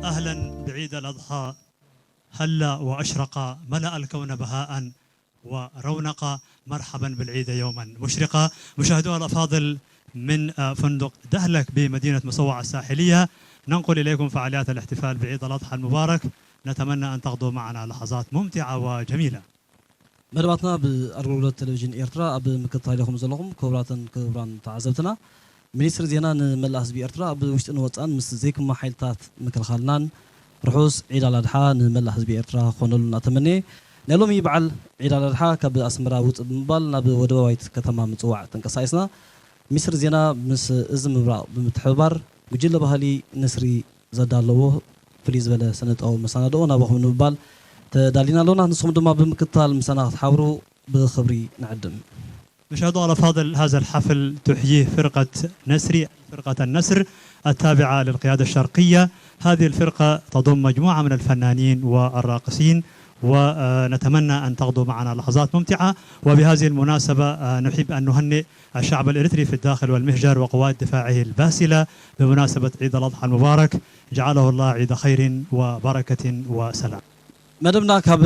أهلا بعيد الأضحى هلا وأشرق ملأ الكون بهاء ورونق مرحبا بالعيد يوما مشرقا. مشاهدونا الأفاضل من فندق دهلك بمدينة مصوع الساحلية ننقل إليكم فعاليات الاحتفال بعيد الأضحى المبارك. نتمنى أن تقضوا معنا لحظات ممتعة وجميلة. مدباتنا بأرجولة تلفزيون إيرترا أب مكتاي لكم زلهم كبران تعزبتنا منيستر زينا نملأ حزب إيرترا أب وشتن وطن مس زيكم ما حيلتات مكل خالنان رحوس عيد الأضحى نملأ حزب إيرترا خونل نتمنى نلوم يبعل عيد الأضحى كب أسمرا وط مبال نب ودوايت كتمام متوع تنكسايسنا مصر زينا مس إزم برا بمتحبر وجل بهالي نسري زدالوه فليز بلا سنة أو مساندو نبغى نبال تدالينا لونا نصوم دما بمكتال مسانا تحاوروا بخبري نعدم. مشاهدونا الأفاضل هذا الحفل تحييه فرقة نسري فرقة النسر التابعة للقيادة الشرقية. هذه الفرقة تضم مجموعة من الفنانين والراقصين ونتمنى أن تقضوا معنا لحظات ممتعة. وبهذه المناسبة نحب أن نهنئ الشعب الإريتري في الداخل والمهجر وقوات دفاعه الباسلة بمناسبة عيد الأضحى المبارك. جعله الله عيد خير وبركة وسلام. مدبنا كاب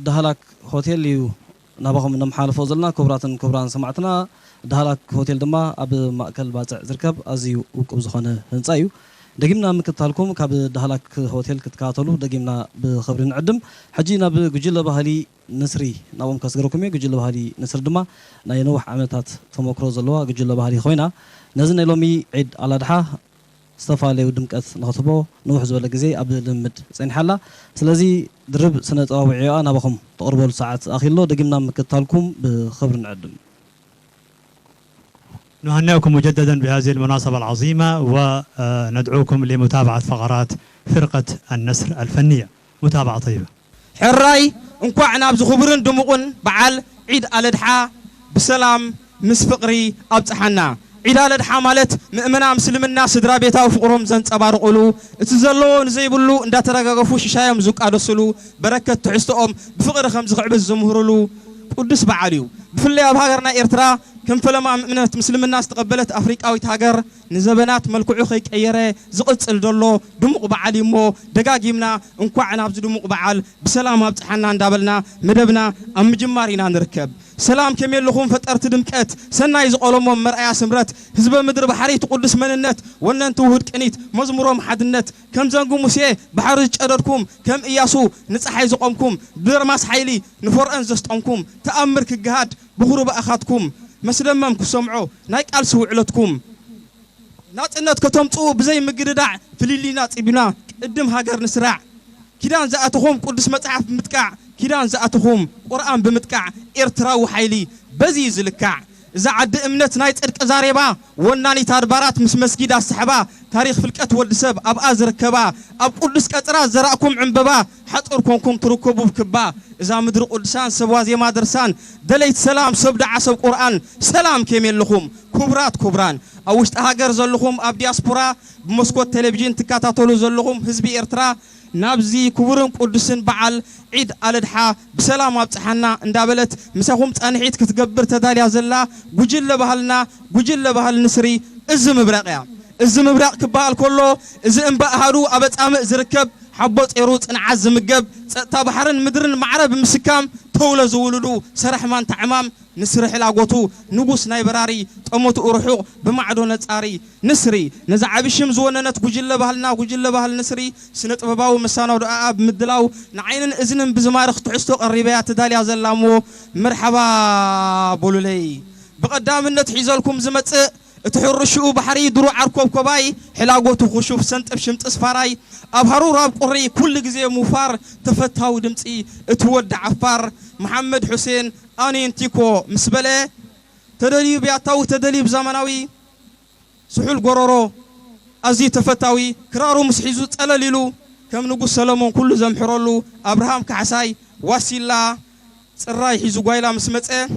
دهلك هوتيل ليو نبغهم نمحالفو زلنا كبران سمعتنا دهلك هوتيل دما أب مأكل باتع زركب أزيو وكب زخانة هنسايو دقيمنا مكتالكم كاب دهلك هوتيل كتكاتلو دقيمنا بخبرين عدم حجينا بجيل بهالي نسري نابم كسجركم جيل بهالي نسر دما ناينوح عملتات تموكرو زلوا جيل بهالي خوينا نزلنا لومي عيد على دحا استفالي ودمكت نخطبو نوح زوال جزي قبل لمد زين حلا سلازي درب سنة أوعية أنا بخم تقربوا الساعات أخيلو دقيمنا مكتالكم بخبر نعدم. نهنئكم مجددا بهذه المناسبة العظيمة وندعوكم لمتابعة فقرات فرقة النسر الفنية. متابعة طيبة. حراي انكوعنا بزخبرن دمقن بعل عيد الأضحى بسلام مسفقري أبتحنا. عيد الأضحى مالت مؤمنا مسلمنا سدرا بيتا وفقرهم زنت أبارقلو اتزلو نزيبلو اندا ترغغفو ششايم زوق ادسلو بركة تحستهم بفقر خمس خعب الزمهرلو قدس بعاليو بفلي اب هاغرنا إيرترا كم فلما أمنت مسلم الناس تقبلت أفريقيا ويتهاجر نزبنات ملكوع خيك أيره زقت الدولو دمق بعلي مو دقاقيمنا انقعنا بزدمق بعال بسلام أبتحنا ندابلنا مدبنا أم جمارينا نركب سلام كميل لخون فترت دمكت سنا يزقلهم مرأي سمرت حزب مدر بحري تقدس من النت ولا انتو هد كنيت مزمرهم حد النت كم زنقو مسيه بحرج أدركم كم إياسو نصحي زقومكم درماس حيلي نفور أنزستقومكم تأمر كجهاد بغرب أخاتكم مسلمم كسمعوا نايك ألسو علتكم نات النت كتمطو بزي مجردع فليلي نات ابنا قدم هاجر نسرع كيدان زاتهم قدس مصحف متقع كيدان زاتهم قرآن بمتقع إرترا وحيلي بزي زلكع إذا عد أمنت نايت إرك زاريبا وناني تاربارات مس مسجد الصحبة تاريخ فلكت والسب أب أزر كبا أب قدس كترا زرعكم عنببا حتقركم تركبوا بكبا إذا مدر قدسان سبوازي ما درسان دليت سلام سبدع عصب قرآن سلام كميل لكم كبرات كبران أوشت هاجر زلهم أب دياسبورا بمسكوت تلفزيون تكاتاتولو زلهم حزب إرترا نابزي كبرم قدسن بعل عيد الأضحى بسلام أبتحنا اندابلت مساهم تنحيت كتقبر تدالي زلا وجل بهالنا وجل بهال نسري إزم براقيا إزم براق كبال كله إزم بقهرو أبت أم زركب حبط إيروت انعز مجب تبحرن مدرن معرب مسكام تولى زولدو سرح مان تعمام نسرح لاغوتو نغوس نايبراري طموت اورحو بمعدو نصاري نسري نزعب الشمس وننت غجل بهلنا غجل بهل نسري سنطبباو مسانو دعاء بمدلاو نعينن اذنن بزمارخ تحستو قريبيا تداليا زلامو مرحبا بولولي بقدامنت حيزلكم زمص اتحرشو بحري درو عركوب كوباي حلاغوتو خشوف سنطب شمط اسفاراي ابهرو راب قري كل غزي مفار تفتاو دمصي اتود عفار محمد حسين اني انتيكو مسبله تدلي بياتاو تدلي بزمناوي سحول غورورو ازي تفتاوي كرارو مسحيزو صلليلو كم نغو سلمون كل زمحرولو ابراهام كعساي واسيلا صراي حيزو غايلا مسمصه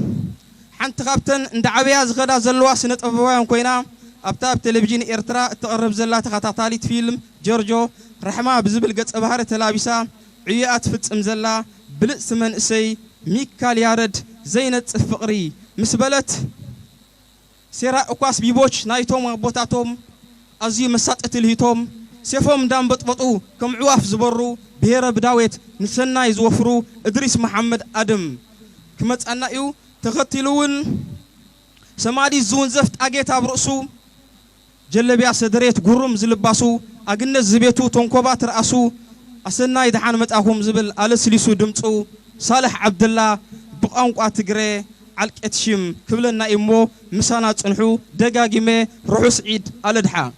حنت خابتن اند عبيا زغدا زلوا سنه طبوايان كوينا ابتاب تلفزيون إرترا تقرب زلا تخاتاتاليت فيلم جورجو رحمه بزبل قص بحر تلابيسا عيات فصم زلا بلص منسي ميكال يارد زينت فقري مسبلت سيرا اقواس بيبوش نايتوم بوتاتوم ازي مساطت الهيتوم سيفوم دام بطبطو كم عواف زبرو بهير بداويت نسنا يزوفرو ادريس محمد ادم كمصنايو تختلون سمادي زون زفت اجيت ابرسو جلبيا سدريت غرم زلباسو اغنز زبيتو تنكوبات راسو اسنا يدحان مصاهم زبل السليسو دمصو صالح عبد الله بقانقوا تجري علقتشم كبلنا ايمو مسانا صنحو دغاغيمه روح سعيد الادحا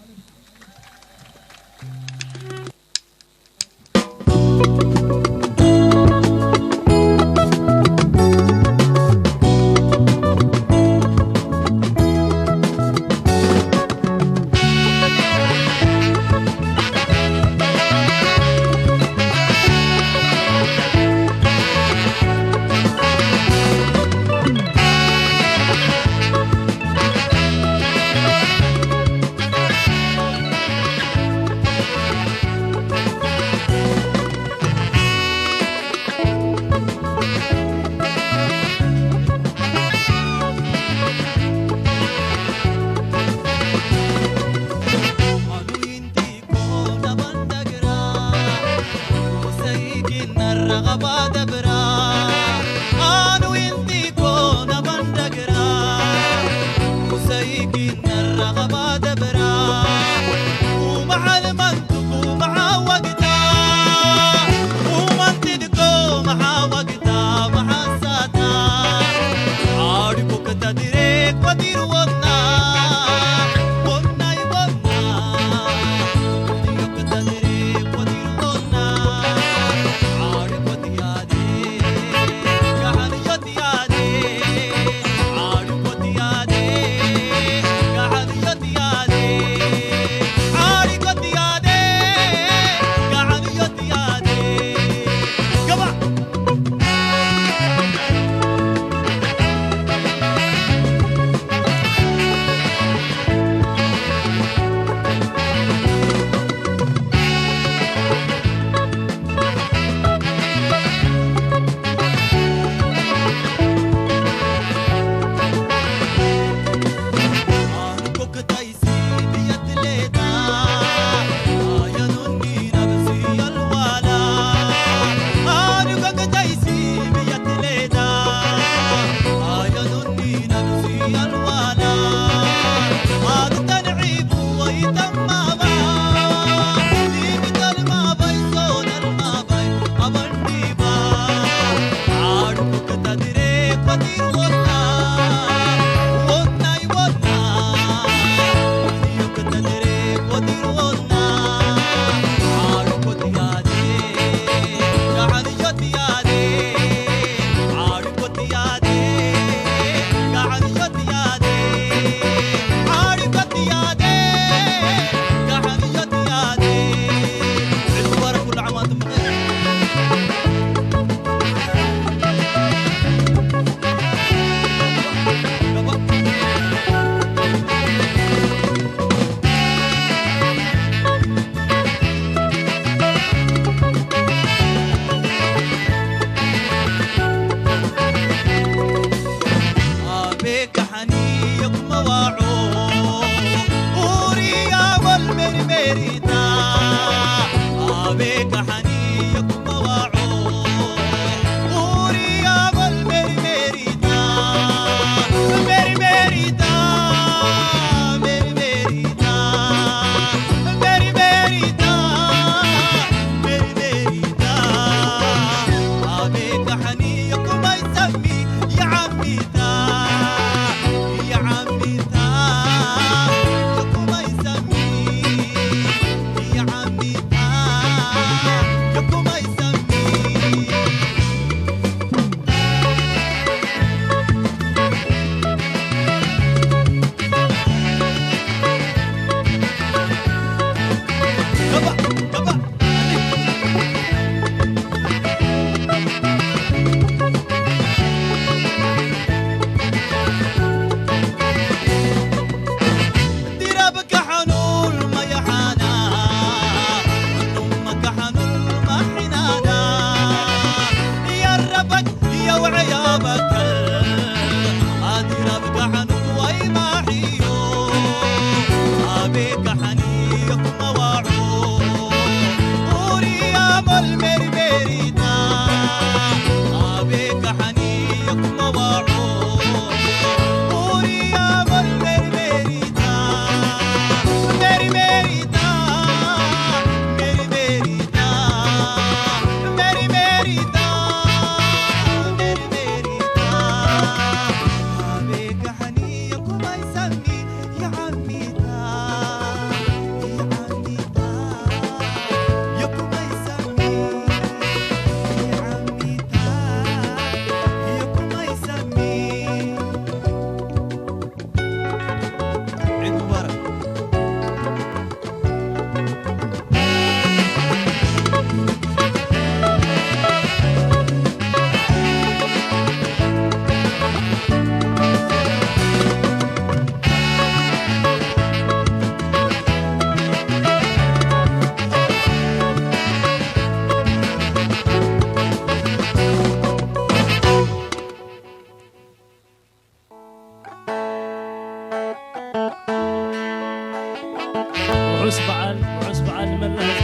وعس بعل ملاك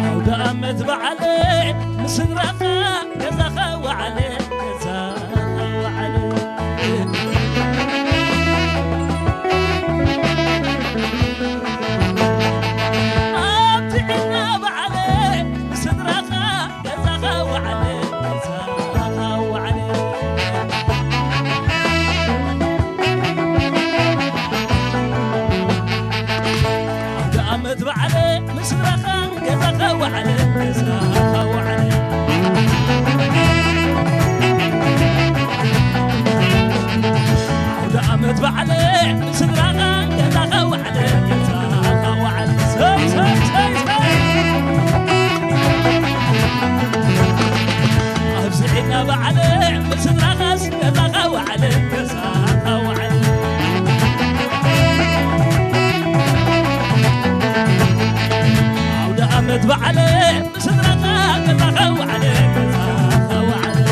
عود أمت بعلي مسرقة كذا وعلي كذا وعلي أبتعنا بعلي مسرقة كذا وعلي كذا وعلي عود بعلي مسرقة كذا وعلي كذا وعلي عود أمت بعلي مسرقة كذا وعلي كذا وعلي سي سي سي سي أبزعنا بعلي مسرقة كذا وعلي كذا وعلي أمت بعلي مسرقة كذا وعلي كذا وعلي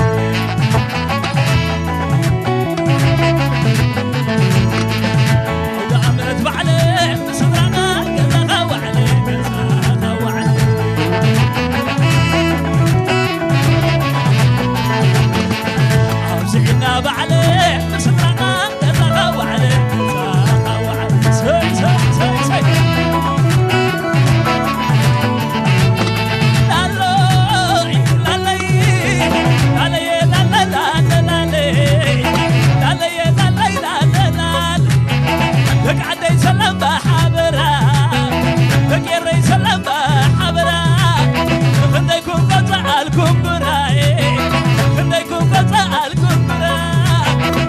أمت بعلي مسرقة كذا وعلي كذا وعلي أوزعنا بعلي مسرقة كذا وعلي كذا وعلي سي سي سي سي سلام بحبرا فكر سلام بحبرا خديكم قطع الكم براي خديكم قطع الكم براي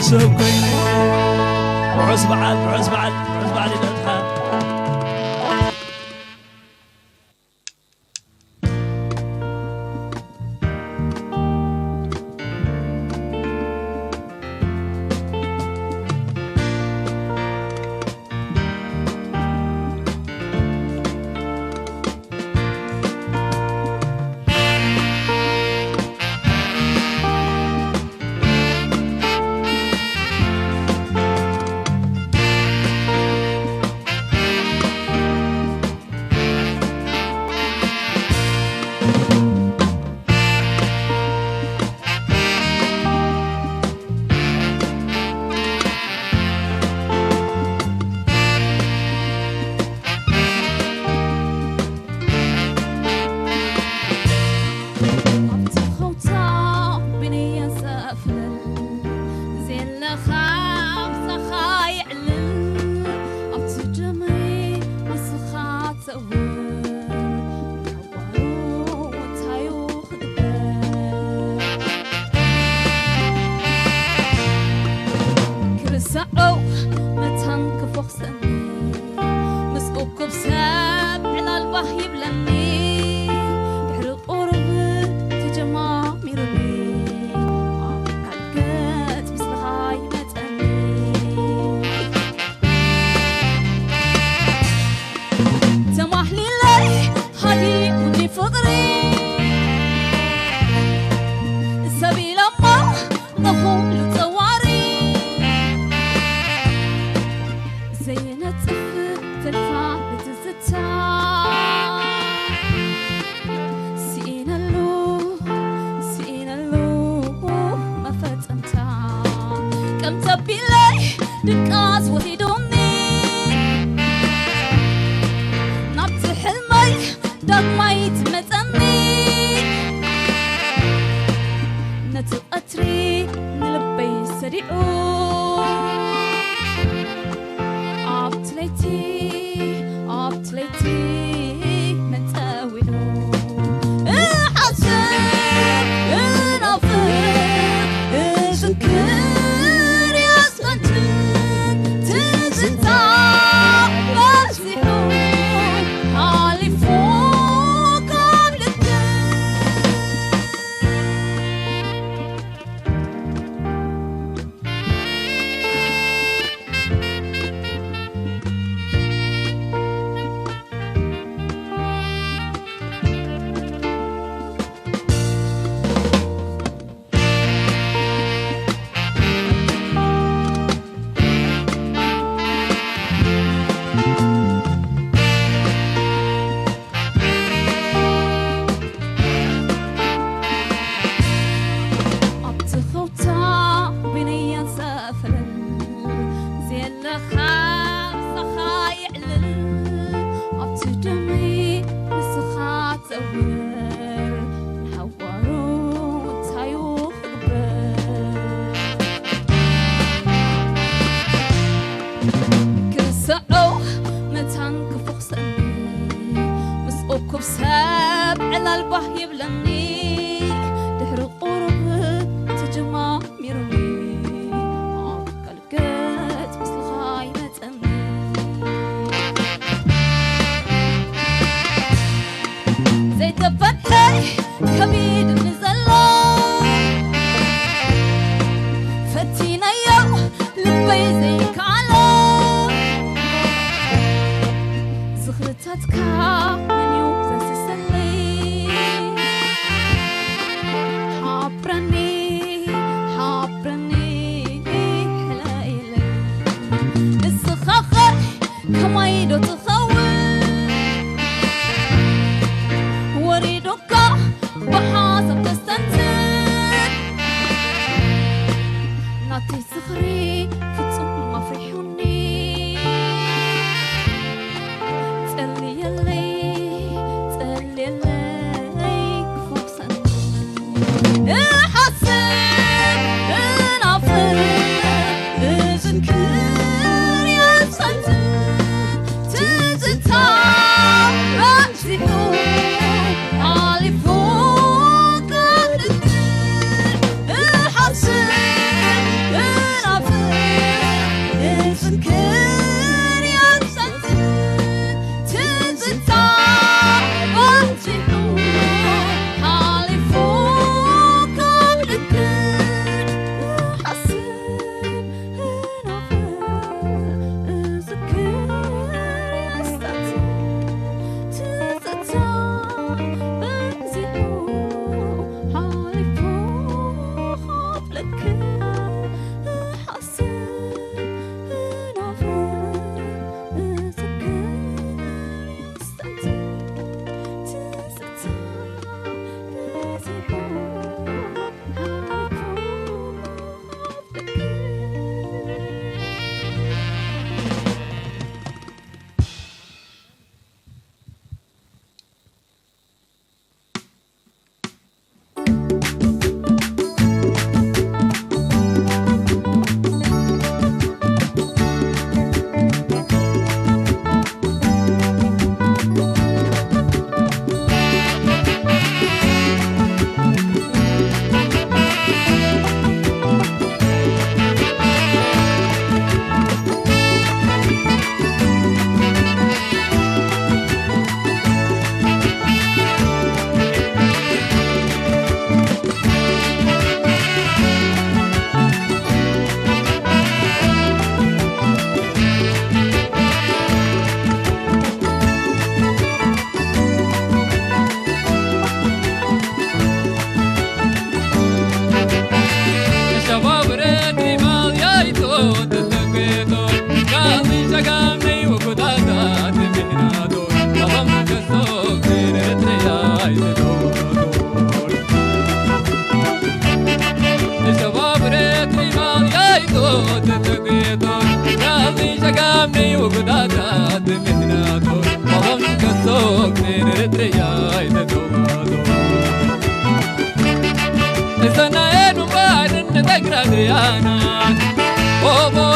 سكيني وعز بعل وعز بعل وعز بعل الأضحى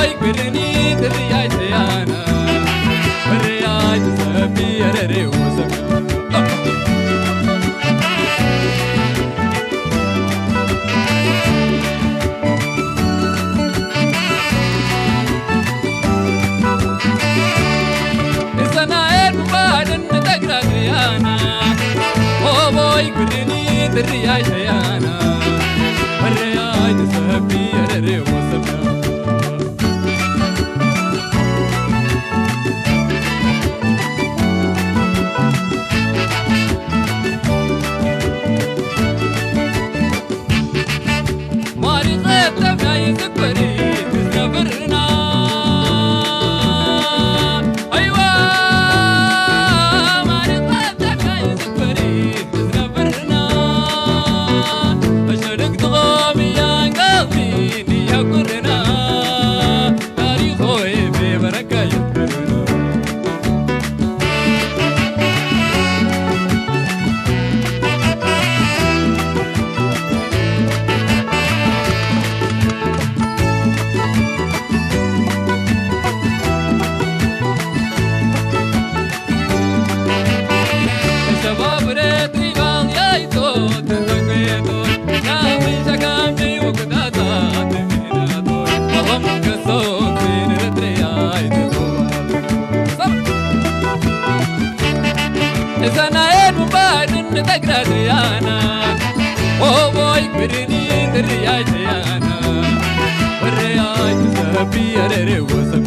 boy gudni diriya tayana Riya tsabi arare wasam Isana erbadan tagragriana Oh boy gudni diriya tayana Riya tsabi arare wasam Oh boy, Gudni diriya tayana Riya tsabi arare wasam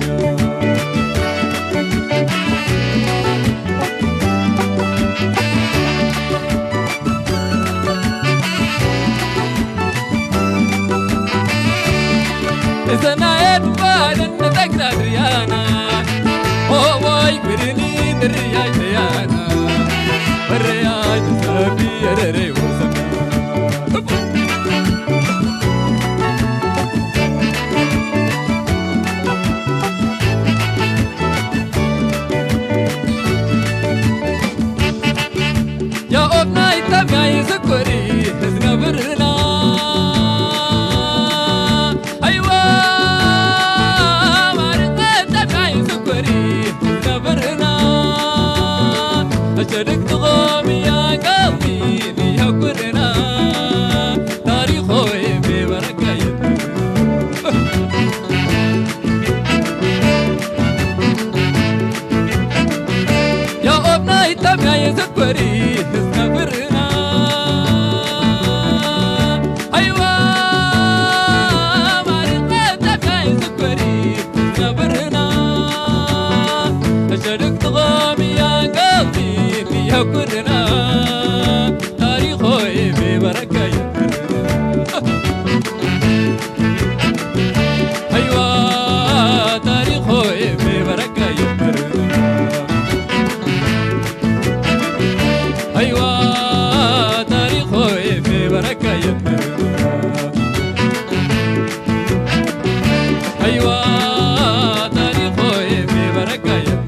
Isana erbadan tagragriana Oh boy, Gudni diriya tayana Riya tsabi arare wasam Ya obna itamya izkuri iznabrna Aywa marqa itamya izkuri iznabrna Ajarik tghami ya qalbi liyakurna Tarikho be barakayat Ya obna itamya izkuri iznabrna Aywa marqa itamya izkuri iznabrna Ajarik tghami ya qalbi liyakurna Tarikho be barakayat Aywa tarikho be barakayat Aywa tarikho be barakayat Aywa tarikho be barakayat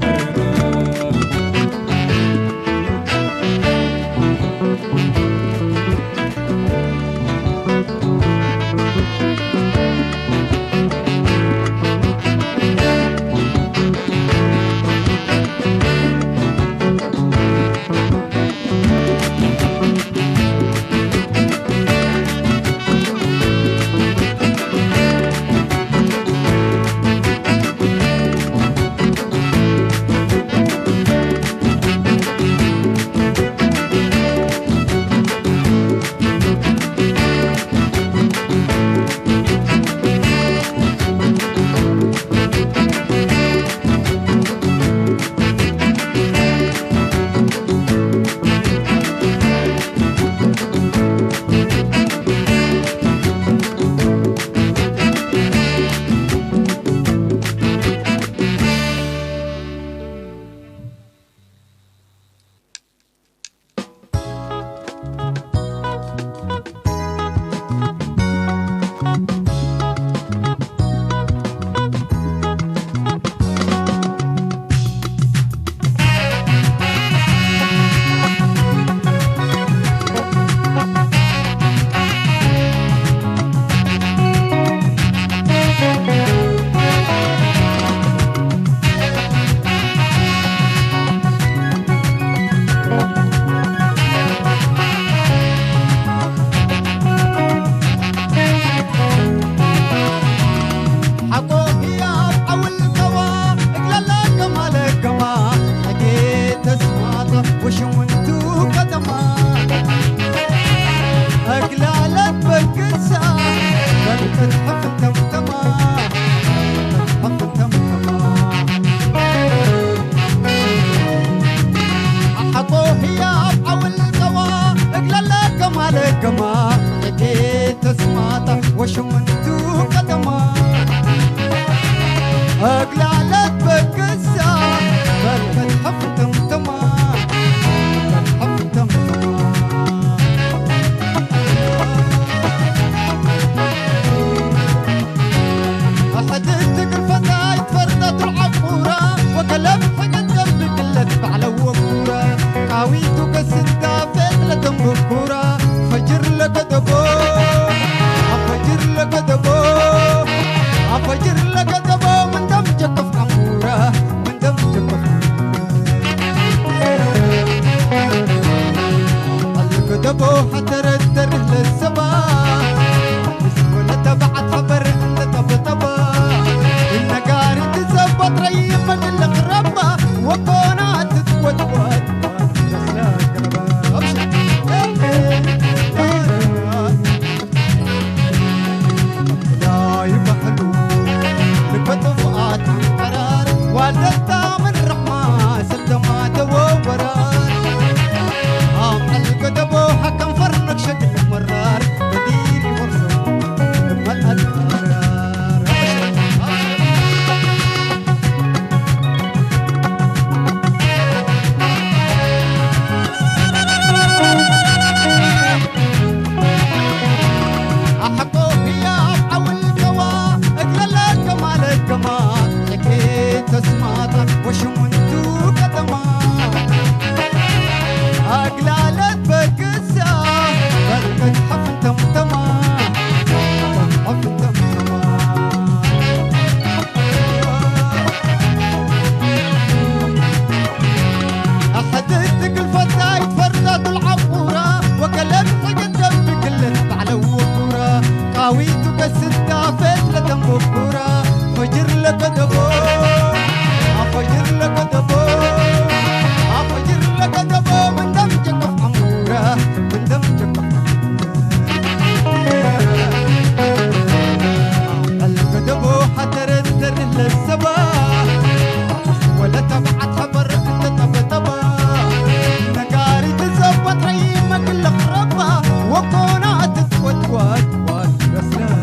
أقلالك بقسة بركة حفتم تمام حفتم أحدثتك الفتاة فردة العبورة وكلب حقد قلبك اللي تفعله وكورة قاويتك الستة فتلة بكورة فجر لك دبو أفجر لك دبو أفجر لك دبو من دمجك في عمورة من دمجك في قلبك دبو حتردر للسماء ولا تبعت خبر انت طبطبة النقاري تزبط ريمك الغربة وكونات تتودود والدتها من رحمة سلمات وورار حلق دبو حكم فرنك شكل مرار بديري فرصة لما الأدرار أحقوه يا أبعو القوى أقلل كمال الكمال حكيت اسماطك وشمنتو قدما أقلالك بقسة بركة حفتم تمام حفتم تمام أحدثتك الفتاة فردة العبورة وكلب حقد قلبك اللي تبعله وكورة قاويتك الستة فتلة بكورة فجر لك دبو أفجر لك دبو أفجر لك دبو من دمجك في عمورة من دمجك في قلبك دبو حتردر للسبا ولا تبعت خبر انت طبطبة نقاري تزبط ريمك الغربة وكونات تتودود واسرة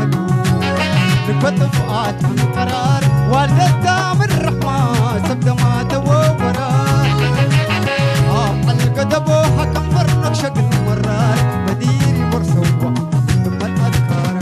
قلبك بطفقات عن قرار والدتها من رحمة سبدة ما توورار حلقة دبو حكم فرنك شكل مرار بديري برسة ثم الأذكار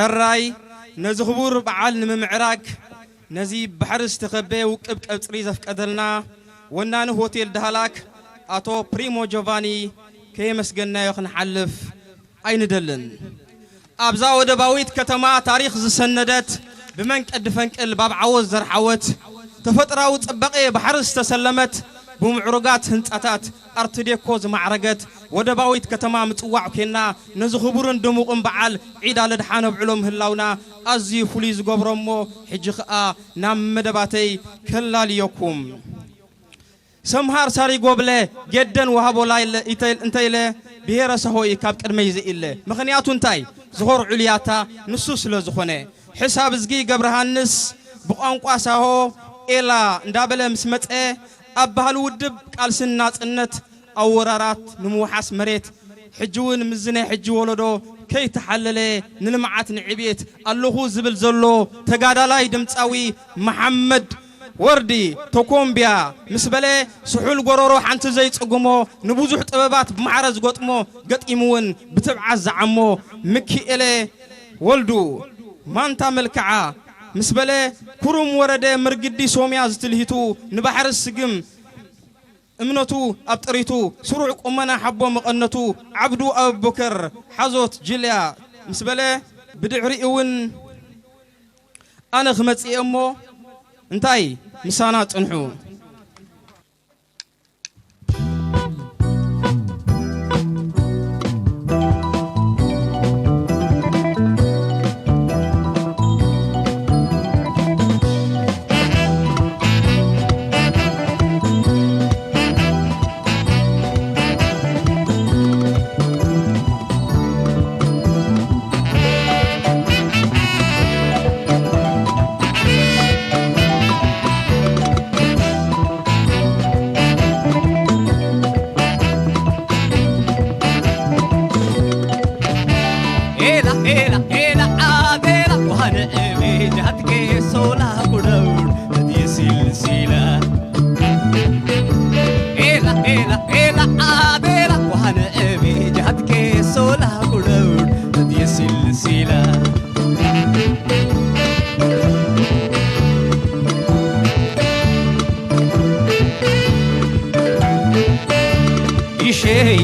حراي نزخبور بعال نمعراك نزي بحرس تخبي وقب قبصري زفقدلنا ونان هوتيل دهلاك اتو بريمو جوفاني كيمسغنا يخن حلف አይንደልን አብዛ ወደባዊት ከተማ ታሪክ ዝሰነደት بمنقد فنقل باب عوز زرحوت تفطراو ጽበቀ بحرس ተሰለመት بمعرقات هنصاتات ارتديكوز معرقت ودباويت كتما مصواع كينا نزخبورن دموقن بعال عيد الدحان بعلوم هلاونا ازي فوليز غبرمو حجخا نام مدباتي كلاليكم سمهار ساري غوبله جدن وهابو لاي انتيله بهرسهوي كاب قدمي زيله مخنياتو انتاي زهور علياتا نسوس لزخونه حساب زغي غبرهانس بقانقوا ساهو إلا ندابله مسمطه أبهال ودب قال سناصنت أورارات نموحاس مريت حجون مزنه حجو ولدو كي تحلله نلمعات نعبيت الله زبل زلو تغادالاي دمصاوي محمد وردي توكومبيا مسبله سحول غرورو حنت زي صقمو نبوزح طببات بمعرز غطمو غطيمون بتبعز زعمو مكيله ولدو مانتا ملكعا مسبله كروم ورده مرقدي سوميا زتلهيتو نبحر السقم امنتو ابطريتو سروع قمنا حبو مقنتو عبدو ابو بكر حزوت جليا مسبله بدعريون انا خمصي امو انتاي مسانا صنحو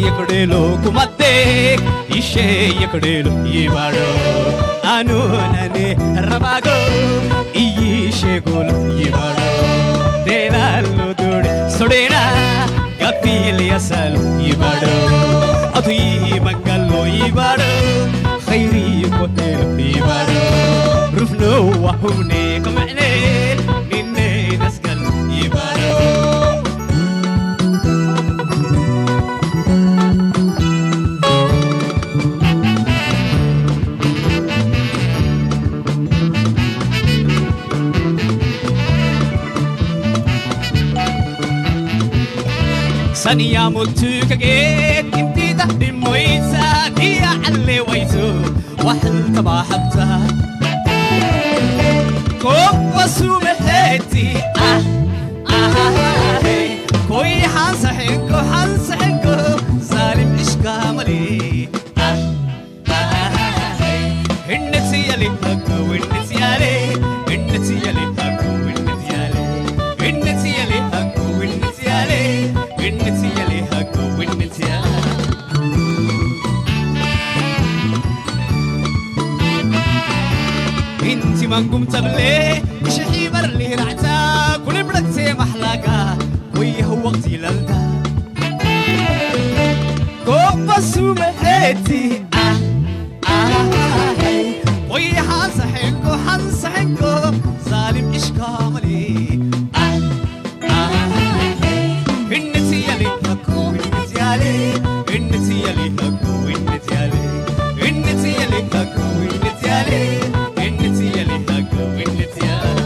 يكدلو كمتك يشي يكدلو يبارو أنو نني رباغو يشيغول يبارو دينالو دور سودينا قبيل يسال يبارو أتوي مقالو يبارو خيري كوتيل يبارو رفنو وحوني كمعني نيني نسقل يبارو سنيا ملتك جيت انتي تحدي مويسا يا علي ويسو وحل تبع حبتا كوب وسوم هيتي كوي حنسحنكو ظالم اشكاملي النتي يلي هكو النتي يلي النتي يلي هكو النتي يلي النتي يلي هكو النتي يلي النتي يلي هكو النتي يلي انتي منقوم تبلي شحي برلي رعتا كل بركتي محلاقة ويه وقتي للدا كوبا سومهيتي ويه حنسحنكو ظالم اشكاملي النتي يلي هكو النتي يلي النتي يلي هكو النتي يلي النتي يلي هكو النتي يلي النتي يلي هكو النتي يلي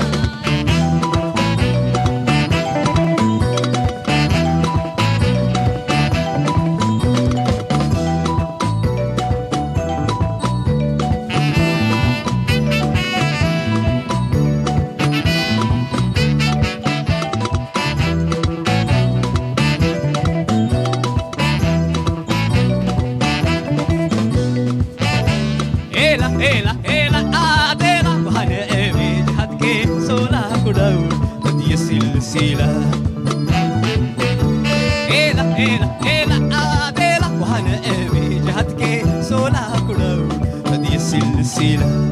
إلا إلا إلا آديلا وهنا أبي جهتك سولا كداو بدي السلسلة إلا إلا إلا آديلا وهنا أبي جهتك سولا كداو بدي السلسلة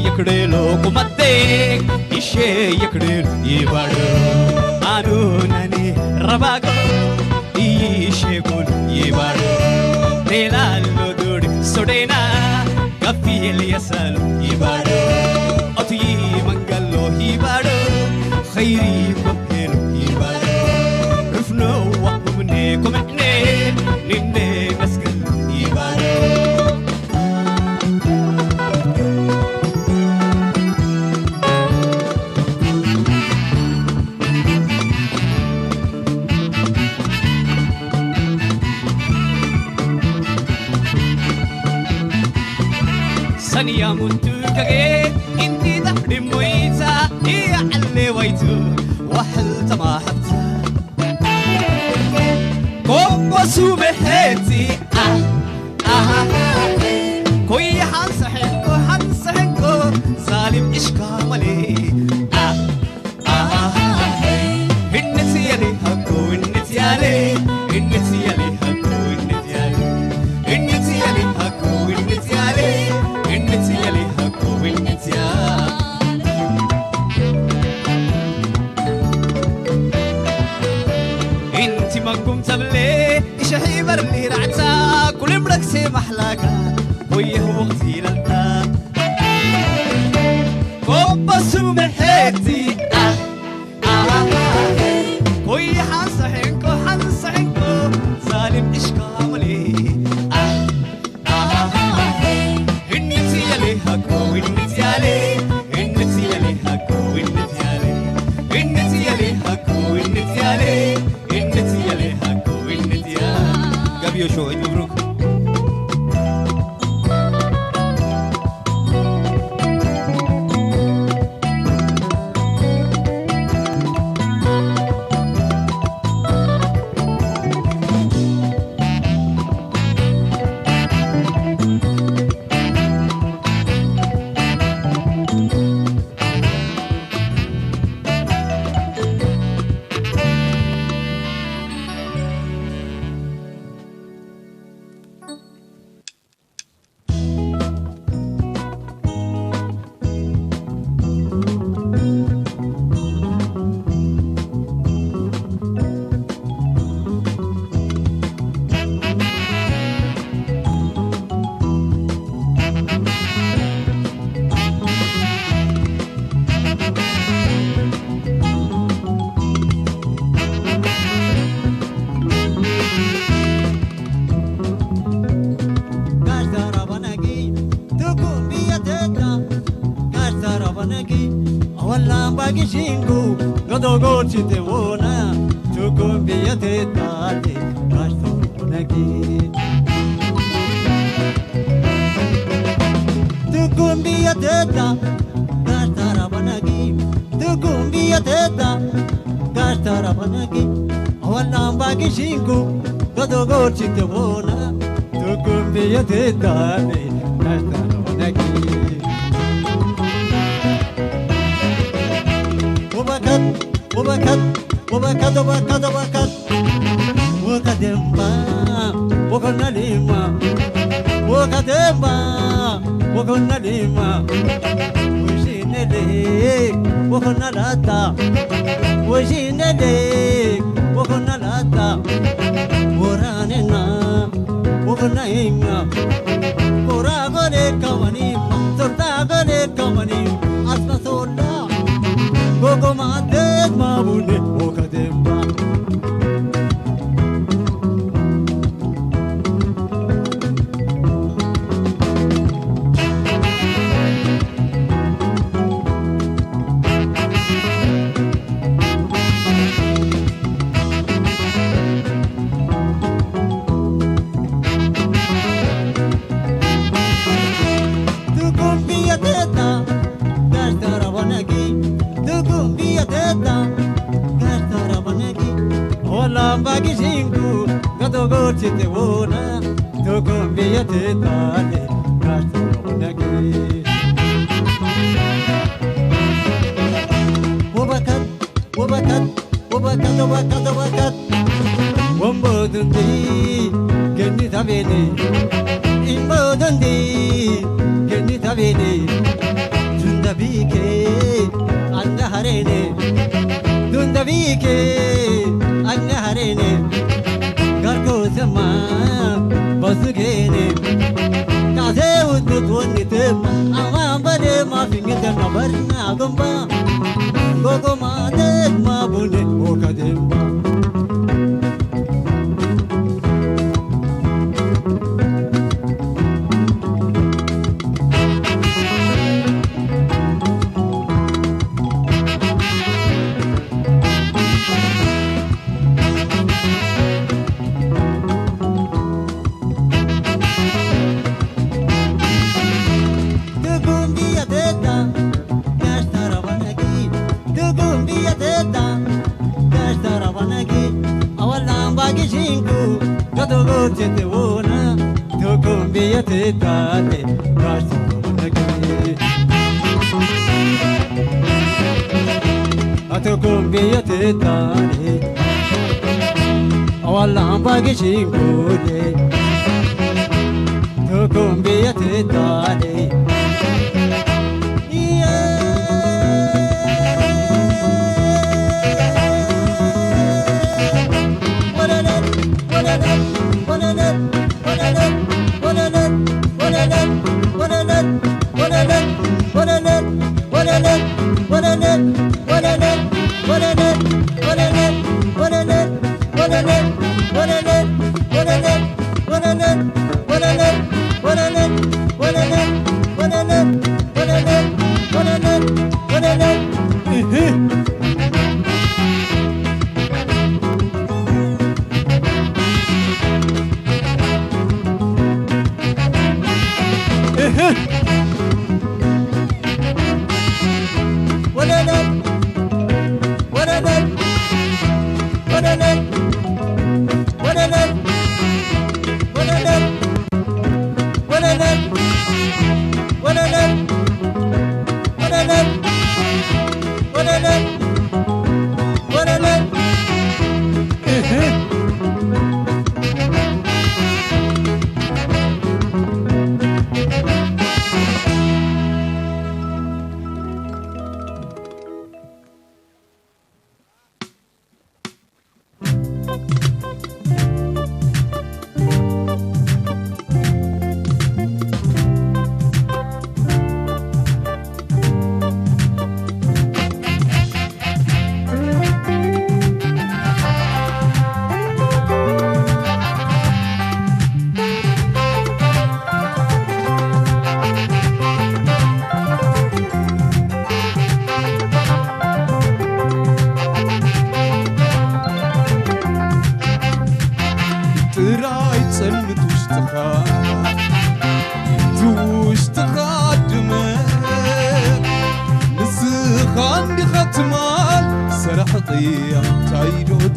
يكرلو كمتك إشي يكرل يبارو أنو ناني رباكو إشي كون يبارو تلالو دور سودينا كفيل يسال يبارو أتي منغلو يبارو خيري كوكيل يبارو رفنو وقمني كمني نيني نسكل يبارو سنيا منتوكاكي انتي دحري مويتا هي علي ويتو وحلت ما حتى كوكو سوبهيتي كوي حنسحنكو سالم إشكاملي النتي يلي هكو النتي يلي النتي يلي هكو النتي يلي النتي يلي هكو النتي يلي النتي يلي هكو النتي انتي ما قمت بلي إشحي برلي رعتا كل مركسي محلاكا ويه وقتي للتا كوبسو محيتي كوي حنسحنكو سالم إشكاملي النتي يلي هكو النتي يلي النتي يلي هكو النتي يلي النتي يلي هكو النتي يلي النتي يلي هكو النتي يلي قبيو شو مبروك Gishingu godogo chite wona chukumbiya te tate rashto nagi chukumbiya te ta gashtara banagi chukumbiya te ta gashtara banagi awalla gishingu godogo chite wona chukumbiya te tate gashtara banagi وبكت وبكت وبكت وبكت وكدمبا وكنا ليما وكدمبا وكنا ليما وشين ليك وكنا لاتا وشين ليك وكنا لاتا وراننا وكنا إنga كورا غني كماني سرتا غني كماني أسمع سولا Gogo madet mabune okademba teta Gastara banegi Ola bagi singku Gato gochi te wona Tukumbia teta Gastara banegi Wabakat Wabakat Wabakat Wabakat Wabakat Wambodundi Geni tabene Imbodundi Geni tabene Dunda bike Anda harene Dunda bike Anda harene Garko zama Basugene Kaze udut wanitem Awam bade ma fingitem na barna gomba Gogo madet ma bune okademba Te wona to kumbia te tale rasta nagi ato kumbia te tale awala bagi shingule to kumbia te tale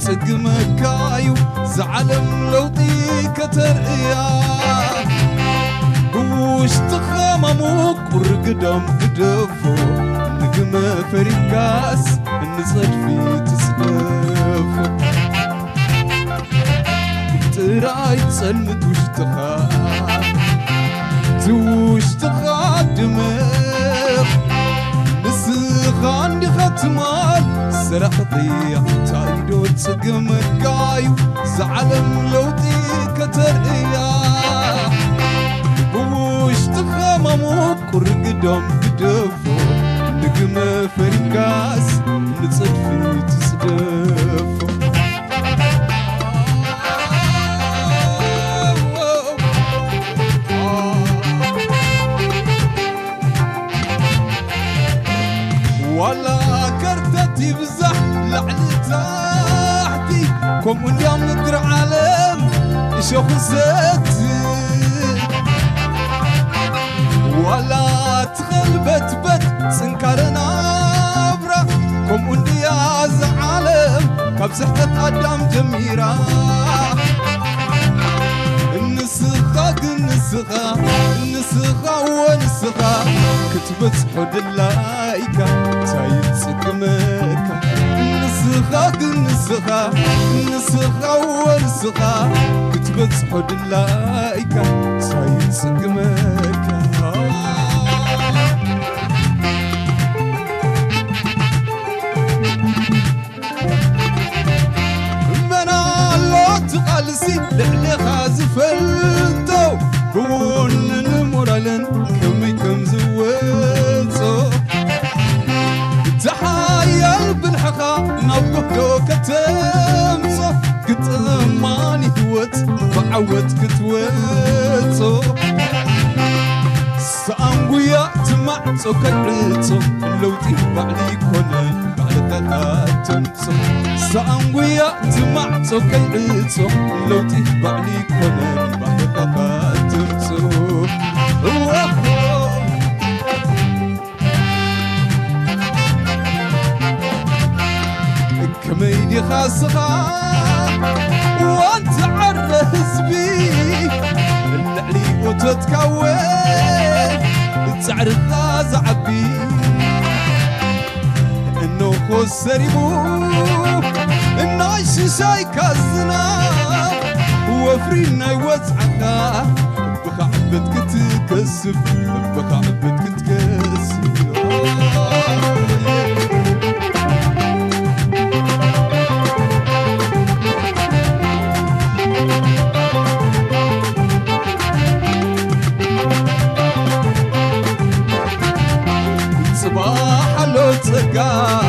تقمكايو زعلم لو ديك ترقيا وش تخمموك ورقدم تدفو نقم فريكاس نصد في تسلف تراي تسلمت وش تخادمك نسخان دي ختمال سرح ضيع تايدو تقمكايو زعلم لو ديك ترقيا وش تخمموك ورقدم تدفو نقم فريكاس نصد في تسلف ولا كرتتي بزح لعلي تحتي كم اليوم ندر عالم شوف زيتي ولا تخلبت بت سنكرنا برا كم أنديا زعلم كبسحة أدم جميرة النسخة النسخة ونسخة كتبت حد اللايكة تايت سكمكة النسخة ونسخة كتبت حد اللايكة تايت سكمكة تقالسي لعلي خازفلتو كون المورالن كم زويتو تحايل بالحقا نبهدو كتمسو كتماني هوت بعوت كتويتو سأنقويا تمعتو كعيتو لوتي بعلي كونن بعلقاتمسو سأنقويا تمعتو كعيتو لوتي بعلي كونن بعلقاتمسو كميدي خاصها وانت عرس بي اللعلي وتتكون تعرف زعبي انه خسريبو النايش شاي كازنا وفرينا يوزعها بقى عبدك تكسف بقى عبدك تكسف صباح لوتسقا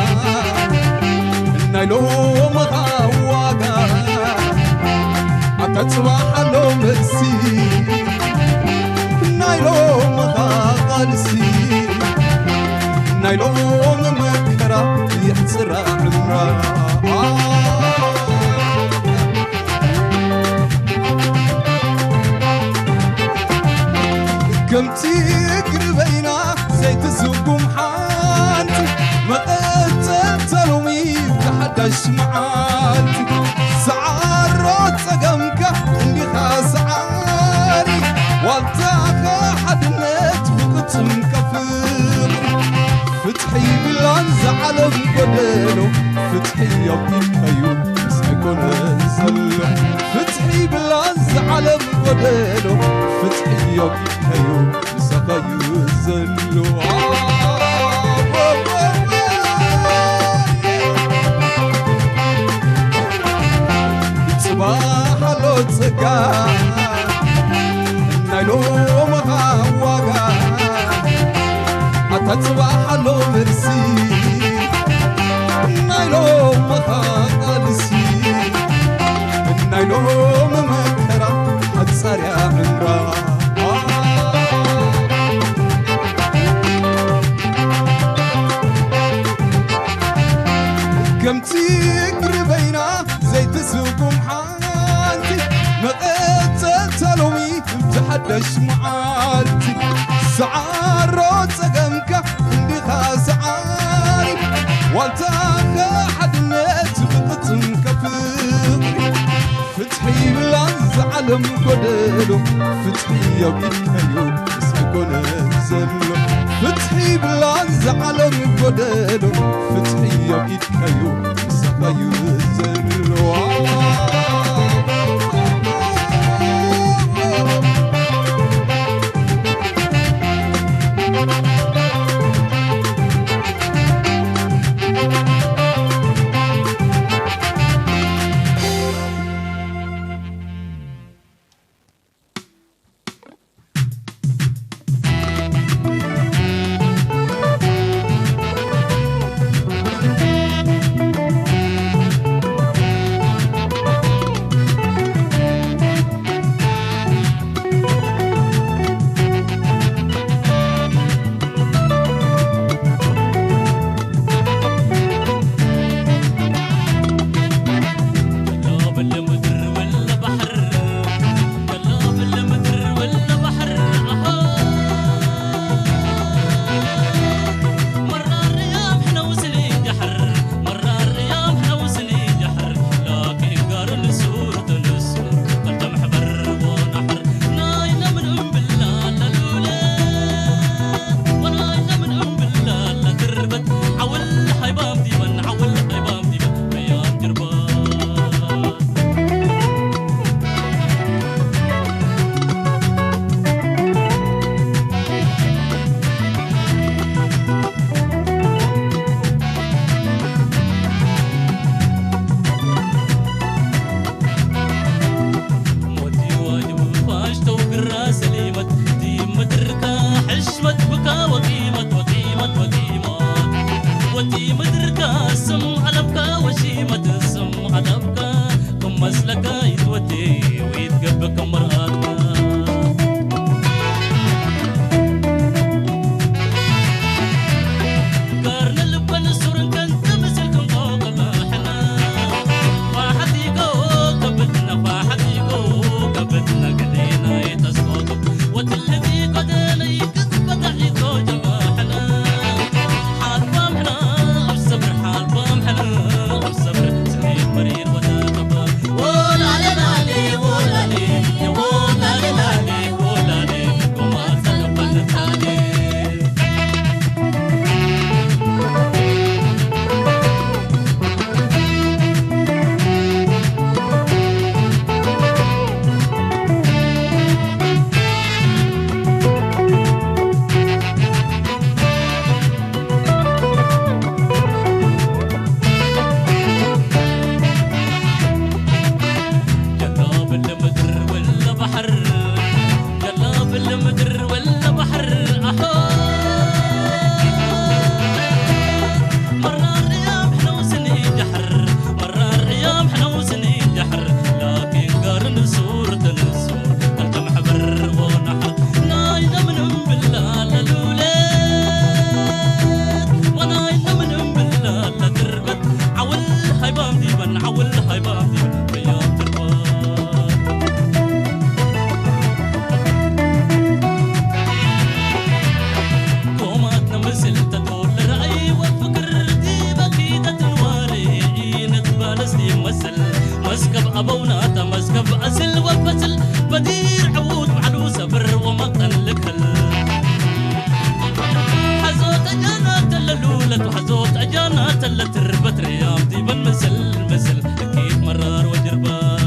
النايلو مغاواقا عطت صباح لو مرسي النايلو مغاقالسي النايلو ممكرا يحسر عمرا كمتي قربينا زيت الزقوم حانتي ما قتلتلومي تحدش معانتي سعارات سقمك اللي خاسعاري والتاخا حدنت بقتم كفر فتحي بالعنز على القبلو فتحي يبقي كيو سيكون الزلو فتحي بالعنز على القبلو فتحي يبقي كيو سيكون الزلو صباح لوتسقا نايلو مغاواقا عطت صباح لو مرسي نايلو مغاقالسي نايلو ممكرا حتصار يا عمرا كمتي قربينا زيت سوقم حانتي مقتلتلومي تحدش معالتي سعارات سقمك اللي خاسعاري والتاخا حدنت بقتم كفري فتحي بالعنز علم قدلو فتحي يبيكيو سيكون الزلو فتحي بالعنز علم قدلو فتحي يبيكيو سيكون الزلو تمثل مسكب أبونا تمسكب أسل وفسل بدير عود معلو سبر ومطن لكل حزوت أجانا تللولة وحزوت أجانا تلتربت رياض ديبا مثل مثل أكيد مرار وجربات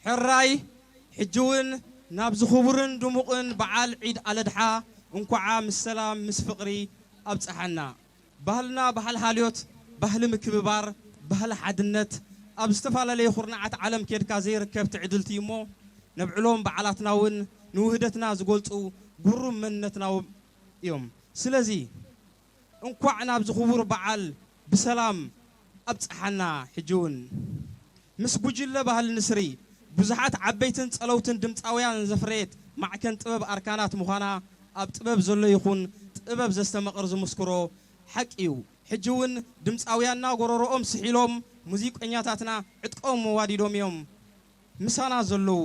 حراي حجون نابز خبرن دموقن بعال عيد الأضحى انكوعا مسلام مسفقري أبصحنا بهلنا بهل هاليوت بهل مكببار بهل حدنت أبستفال لي خرنعة عالم كيد كازير كبت عدلتيمو نبعلوم بعلاتنا ون نوهدتنا زقولتو قرم منتنا يوم سلازي انكوعا نابز خبر بعال بسلام أبصحنا حجون مسبوجله بهل نسري بزحات عبيتن صلوتن دمصاويان زفريت مع كن طبب اركانات مخانا اب طبب زلو يخون طبب زستمقر زمسكرو حقيو حجون دمصاوياننا غرورኦም سحيلوم موزيقኛታትና ዕጥቆም ዋዲዶም እዮም ምሳና ዘለው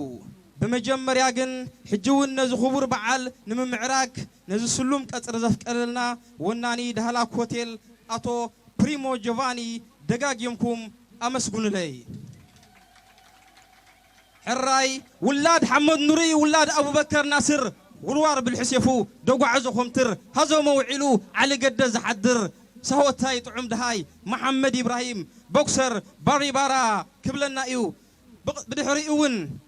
በመጀመሪያ ግን ሕጅውን ነዚ خبر በዓል ንምምዕራግ ነዚ ስሉም ቀጽር ዘፍቀልና ወናኒ ዳህላክ ሆቴል አቶ ፕሪሞ ጆቫኒ ደጋግየምኩም አመስግኑለይ حراي ولاد حمد نوري ولاد أبو بكر ناصر ولوار بالحسيفو دوقع زخمتر هزو موعلو على قد زحدر سهوت هاي طعم دهاي محمد إبراهيم بوكسر باري بارا كبلنا إيو بدحري إون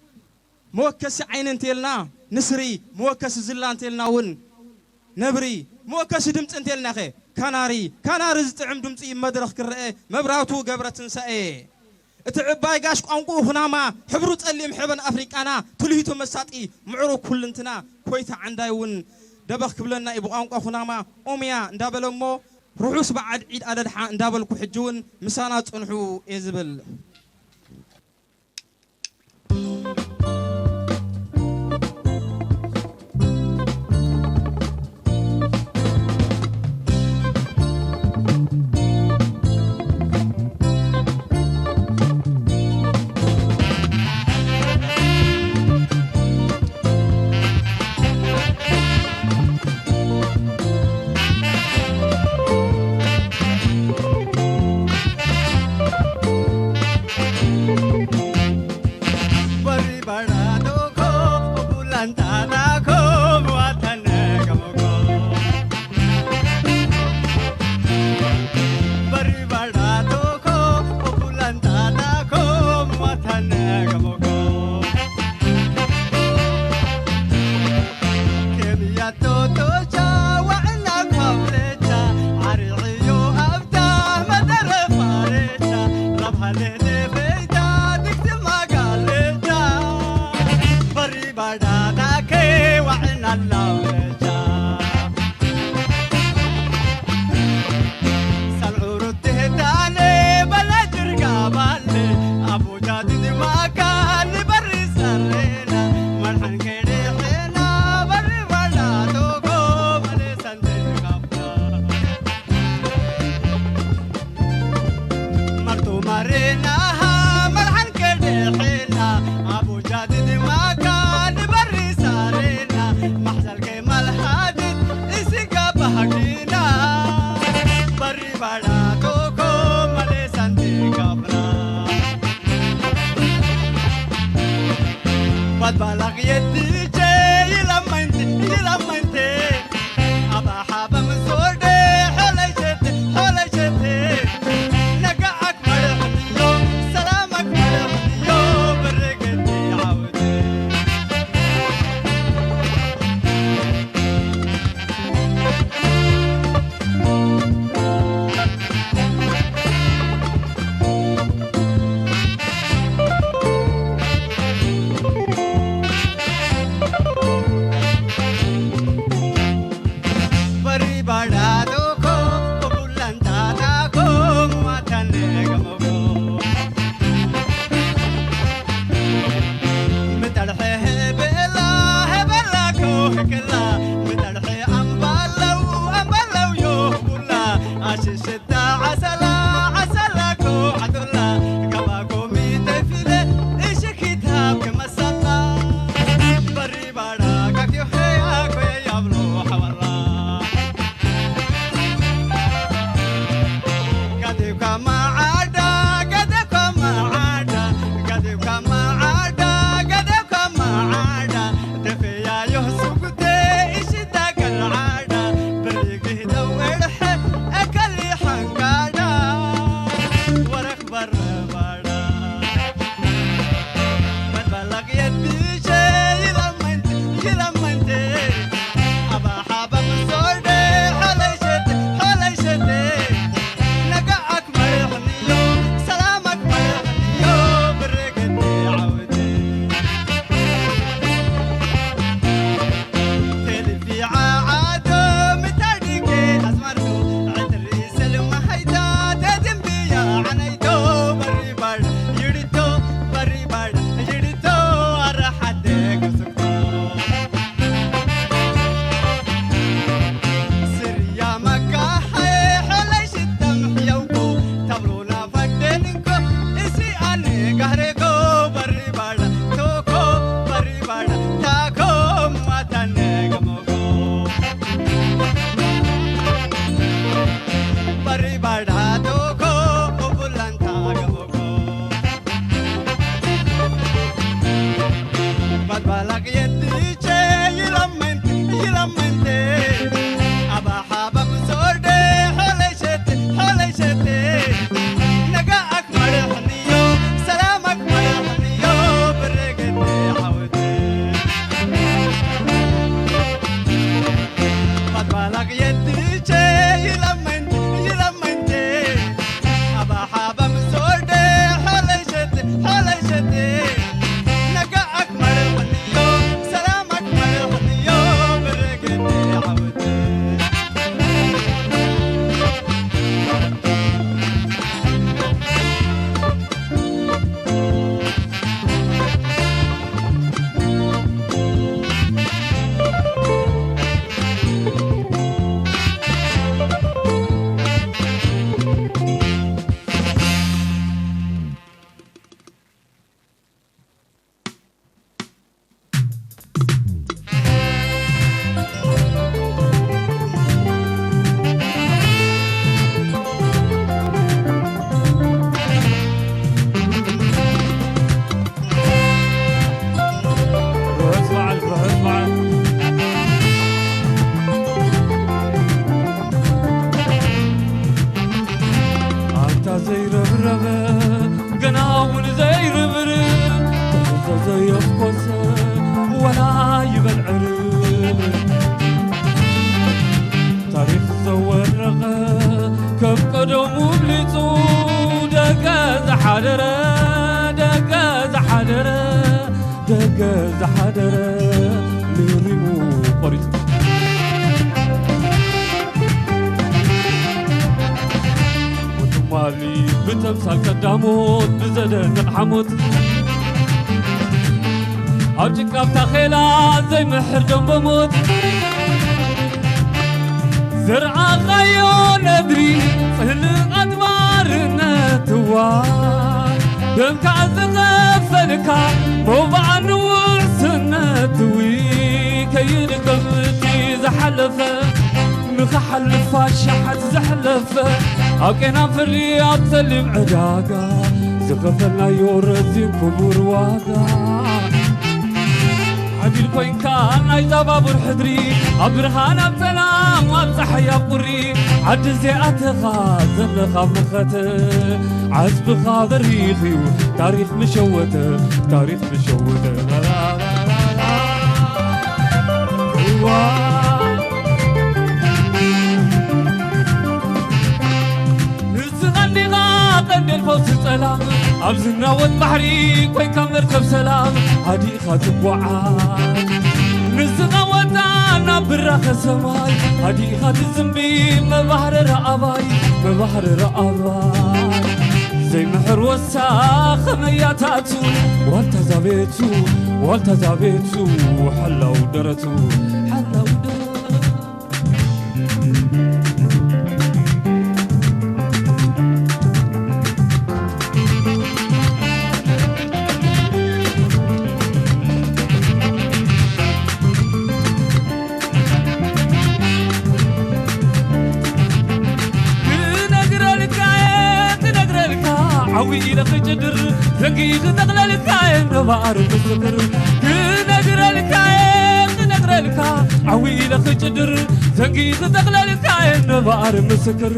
موكس عين انتلنا نسري موكس زلان تلنا ون نبري موكس دمت انتلنا خي كاناري زطعم دمتي مدرخ كرئي مبراتو قبرة تنسائي اتعباي قاش قنقو هناما حبرو تقليم حبن افريقانا تلهيتو مساطي معرو كلنتنا كويتا عندايون دبخ كبلنا ابو قنقو هناما اوميا ندابلمو روحوس بعد عيد الأضحى ندابلكو حجون مسانا تصنحو يزبل أوكينا في الرياض سلم عداقة زغفلنا يورزي كبور واقع عبيل كوين كان عايزة بابور حدري أبرهانا بسلام وابسح يا قري عد زيئتها زلخا مخته عزب خاضر ريخي تاريخ مشوته تاريخ مشوته قد الفوز السلام أبزنا والبحري كوين كم نركب سلام هادي خاتب وعاد نزنا ودانا براخ سماي هادي خات الزنبي ببحر رقباي ببحر رقباي زي محر وساخ مياتاتو والتزابيتو والتزابيتو حلا ودرتو حلا ودرتو عوي إلى خجدر زنقي خدق للكاين نبار مسكر نقر الكاين نقر الكا عوي إلى خجدر زنقي خدق للكاين نبار مسكر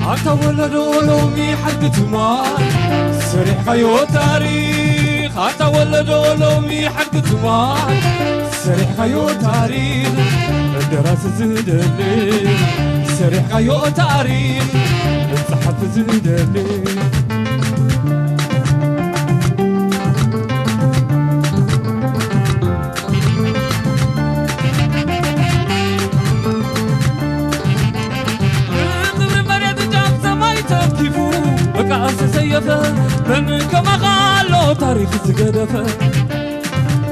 عطا ولدو لومي حقت مال سريح خيو تاريخ عطا ولدو لومي حقت مال سريح خيو تاريخ الدراس زدلي سريح خيو تاريخ الصحف زدلي بقى سيفه من كما قالوا تاريخ سقدفه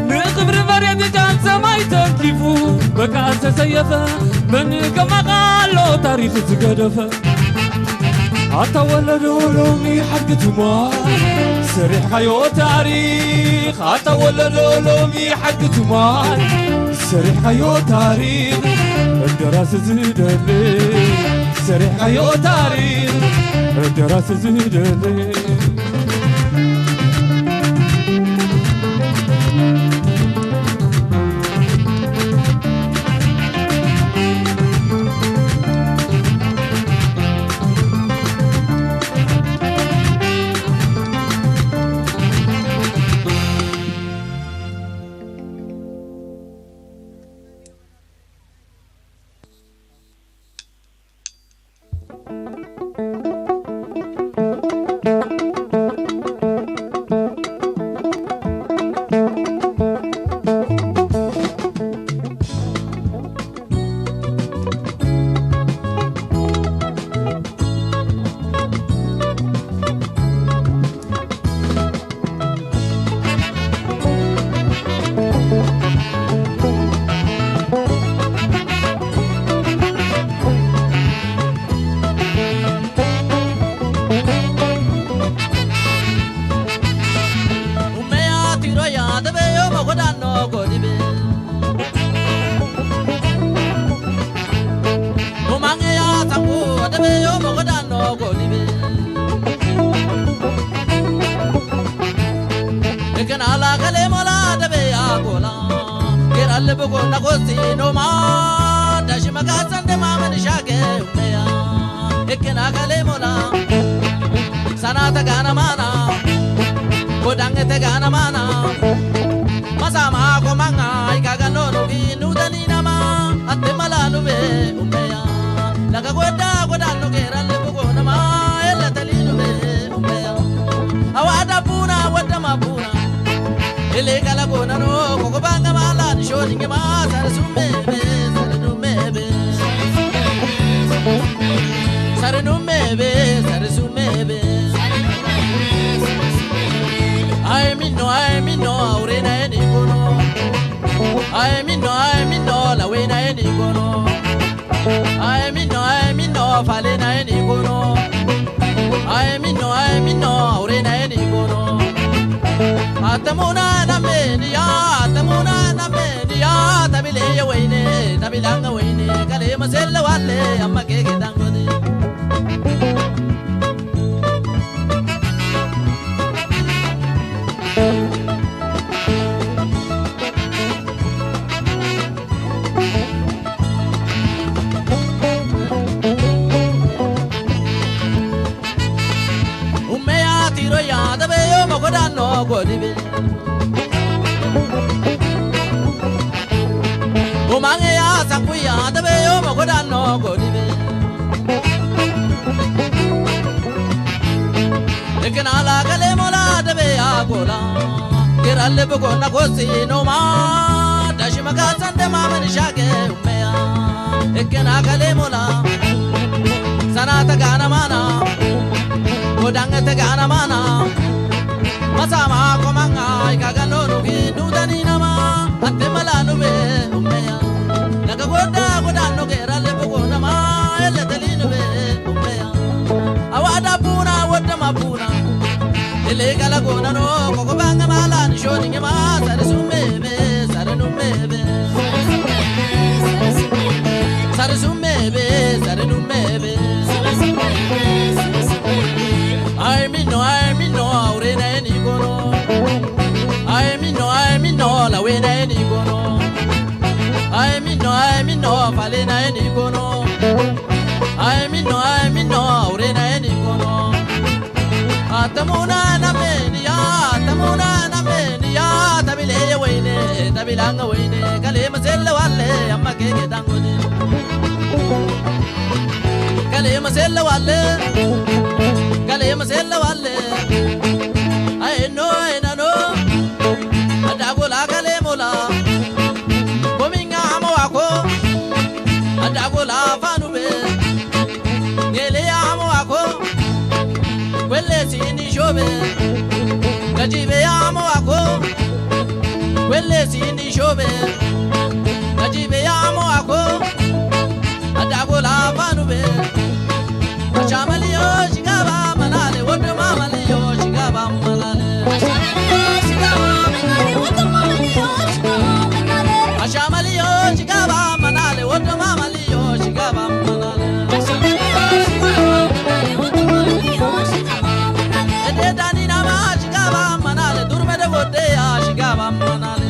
نقبر مريد جان سمايته كيفو بقى سيفه من كما قالوا تاريخ سقدفه عطا ولدوا لومي حقت مال سريح خيو تاريخ عطا ولدوا لومي حقت مال سريح خيو تاريخ الدراس زيدلي سريح خيو تاريخ الدراس زيدلي Sare قالينا ينيكونو أي منو أورينا ينيكونو تمونا نمنيا تمونا نمنيا تبيلي ويني تبيلانغ ويني كلي مسل والله أما كي دانغوني كلي مسل والله كلي مسل والله أي نو أدعولا كلي مولا بومينغا أمواكو أدعولا فانوبي يلي أمواكو quelle si giove che ci vediamo a co quelle si giove che ci vediamo a co a da la vanube facciamo li oggi cava manale oddo mama li oggi cava manale facciamo li oggi cava manale oddo mama li oggi cava manale Danina ma chigaba manale durme de bodeya chigaba manale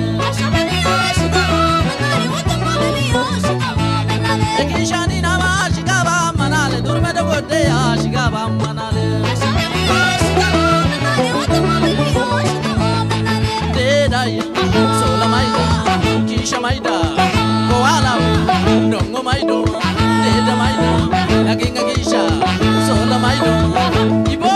Ekishani na ma chigaba manale durme de bodeya chigaba manale Dedai sola maida kisha maida koala dongo maido deda maida lakinga kisha sola maido ibo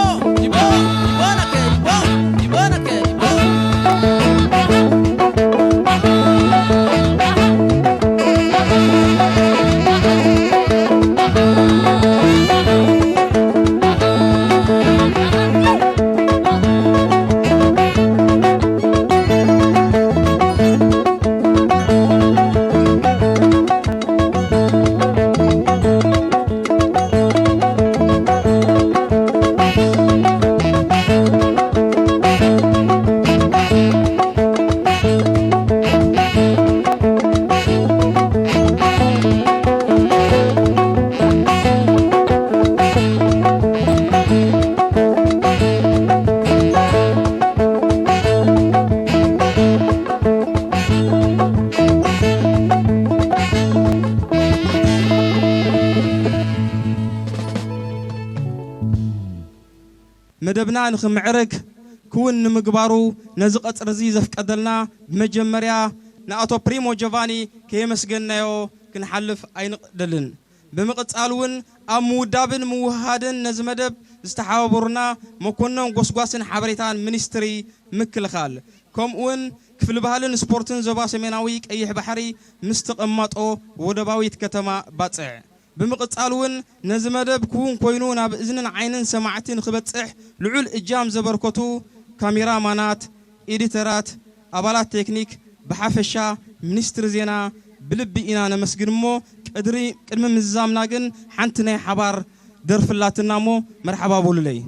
መደብና ንኽምዕርግ ክውን ንምግባሩ ነዚ ቐፅሪ እዚ ዘፍቀደልና ብመጀመርያ ንኣቶ ፕሪሞ ጆቫኒ ከየመስገናዮ ክንሓልፍ ኣይንቕደልን ብምቕጻል እውን ኣብ ምውዳብን ምውሃድን ነዚ መደብ ዝተሓባበሩና መኮነን ጎስጓስን ሓበሬታን ሚኒስትሪ ምክልኻል ከምኡውን ክፍሊ ባህልን ስፖርትን ዞባ ሰሜናዊ ቀይሕ ባሕሪ ምስ ተቐማጦ ወደባዊት ከተማ ባፅዕ ብምቕጻል እውን ነዚ መደብ ክውን ኮይኑ ናብ እዝንን ዓይንን ሰማዕትን ክበፅሕ ልዑል እጃም ዘበርከቱ ካሜራማናት ኤዲተራት ኣባላት ቴክኒክ ብሓፈሻ ሚኒስትሪ ዜና ብልቢ ኢና ነመስግን እሞ ቅድሚ ምዛምና ግን ሓንቲ ናይ ሓባር ደርፍላትና እሞ መርሓባ በሉለይ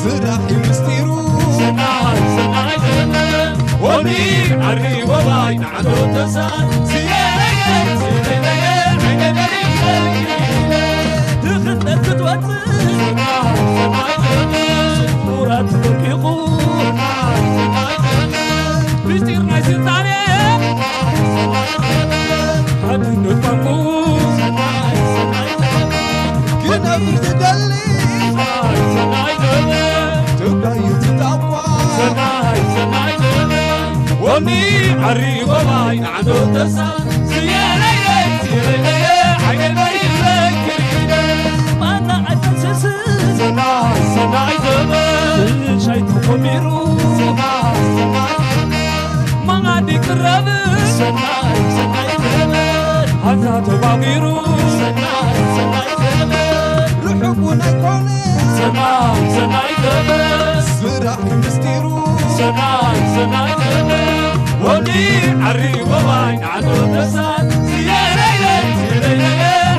سراحي مستيرو عري وباي نعدو تسان سيالي تخدت تتوتر صورات تركيقون بيستير نايسير تاني حد نتبقون كنا بتدلي تبقى يتتقوى وني عري وباي نعدو تسان سيالي حق البريد ما أنا أتسس سناي زمان شاي تخميرو ما عندي كرب سناي زمان هذا تباغيرو سناي زمان رحبنا كوني سناي زمان سرح مستيرو سناي زمان وني عري وباي نعدو تسان سيالي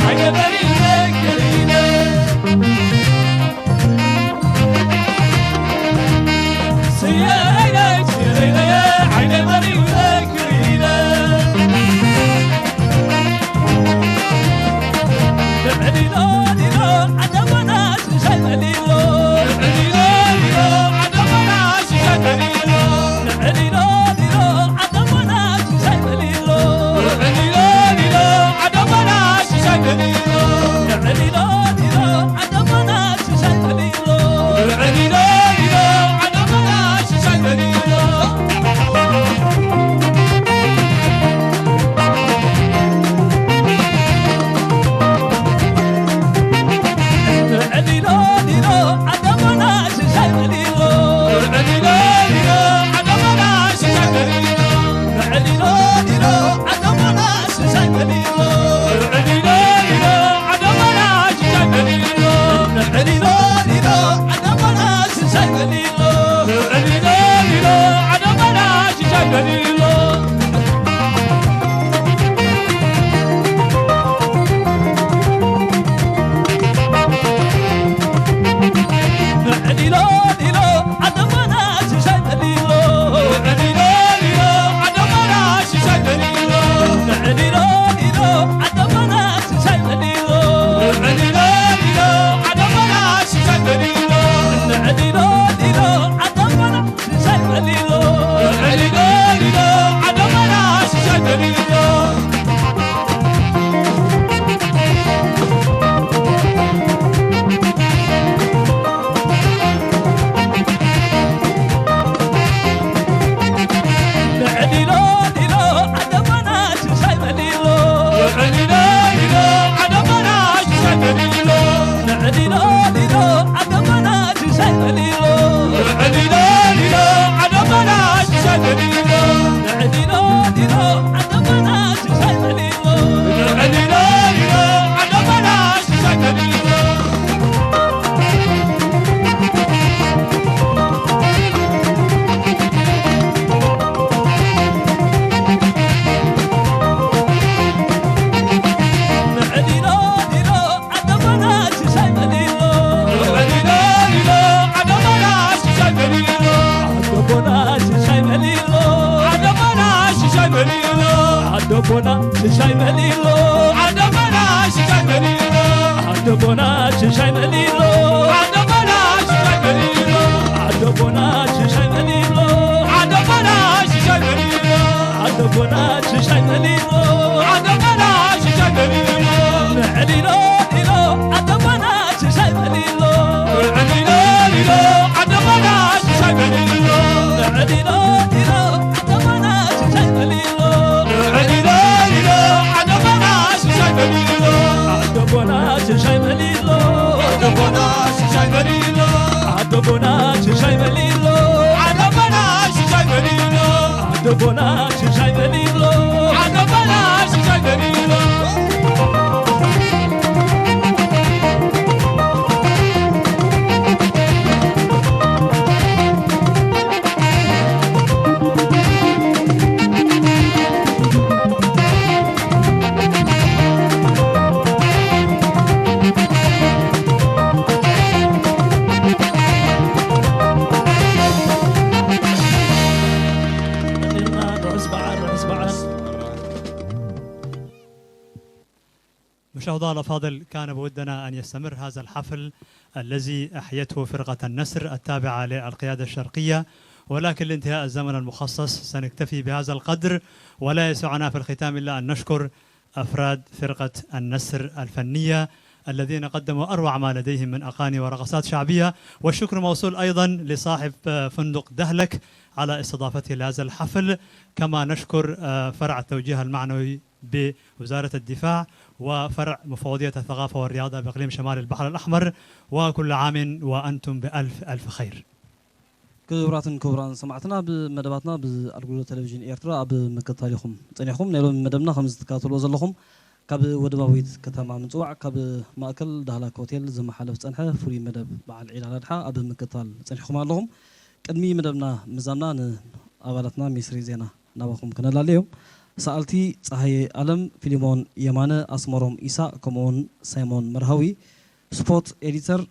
حق البريد عدبونا شاي مليلو عدبونا شاي مليلو عدبونا شاي مليلو عدبونا شاي مليلو عدبونا شاي مليلو عدبونا شاي مليلو عدبونا شاي مليلو عدبونا شاي مليلو مليلو ليلو عدبونا شاي مليلو مليلو ليلو عدبونا شاي مليلو مليلو ليلو عدبونا شاي مليلو عدبونا شاي مليلو عدبونا شاي مليلو عدبونا شاي مليلو عدبونا شاي مليلو عدبونا شاي مليلو عدبونا شاي مليلو بعل مشاهدينا الأفاضل، كان بودنا أن يستمر هذا الحفل الذي أحيته فرقة النسر التابعة للقيادة الشرقية، ولكن لانتهاء الزمن المخصص سنكتفي بهذا القدر، ولا يسعنا في الختام إلا أن نشكر أفراد فرقة النسر الفنية الذين قدموا أروع ما لديهم من أغاني ورقصات شعبية. والشكر موصول أيضا لصاحب فندق دهلك على استضافته لهذا الحفل، كما نشكر فرع التوجيه المعنوي بوزارة الدفاع وفرع مفوضية الثقافة والرياضة بإقليم شمال البحر الأحمر، وكل عام وأنتم بألف ألف خير. كبراتن كبران سمعتنا بمدباتنا بالأرجو تلفزيون إيرترا بمكتاليكم تانيكم نيلون مدبنا خمس كاتلو زلهم كاب ودباويت كتما منصوع كاب ماكل دهلاك هوتيل زم حلف صنحه فري مدب بعد عيد الأضحى أب مكتال صنحكم لهم قدمي مدبنا مزامنا أبالتنا مصري زينا نباكم كنا اليوم سألتي صحي علم فيلمون يمانة أسمرهم إيسا كمون سيمون مرهوي سبوت إديتر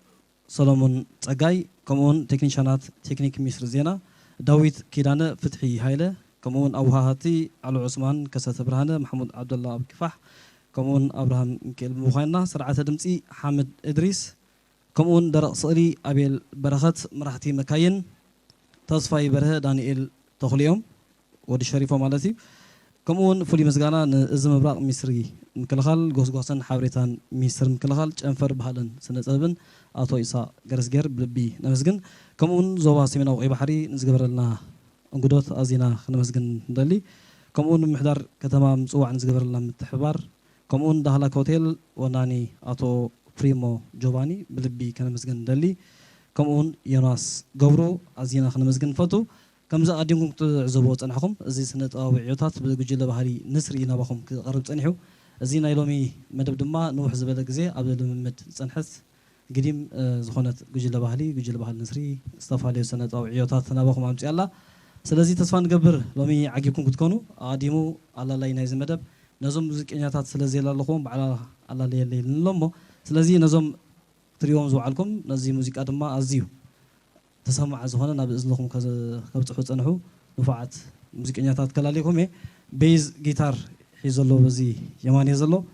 سولومون تاغاي كمون تكنيشانات تكنيك مصر زينا داويت كيدانة فتحي هايلة كمون أوهاتي على عثمان كسات برهانة محمود عبد الله أبو كفاح كمون أبراهام مكيل مخاينا سرعة دمسي حامد إدريس كمون درق صقري أبيل برخت مرحتي مكاين تصفاي بره دانيال تخليهم ودي شريفة مالتي كمون فولي مسجانا نزم براق مصري مكلخال غوسغوسن حابريتان مصر مكلخال جنفر بهالن سنة أبن أتو إسا جرسجر بلبي نمسجن كمون زوا سيمنا وعي بحري نزجبر لنا انقدوت أزينا نمسجن دلي كمون محضر كتمام مسوع نزجبر لنا متحبار كمون دهلا كوتيل وناني أتو بريمو جوفاني بلبي كان مسجن دلي كمون يوناس غورو أزينا نمسجن فتو كمزا أديمكم تعزبوت أنحكم زي سنة أو عيوتات بجيل بحري نسري نباكم قرب تنحو زينا يلومي مدب دما نوح زبالك زي عبد الممد تنحث قديم زخونت جيل بحري نسري استفى عليه سنة أو عيوتات نباكم عم الله سلازي تصفان قبر لومي عجبكم كتكونوا أديمو على لا ينايز مدب نظم مزيكانيات سلازي لالخوم على اللي نلمو سلازي نظم تريوم زوعلكم نزي موسيقى دما أزيو تسمع زهونا نبأذن لكم كذا كبتحوت أنحو نفعت موسيقيات كلاليكم بيز جيتار حيزلو بزي يماني يزلو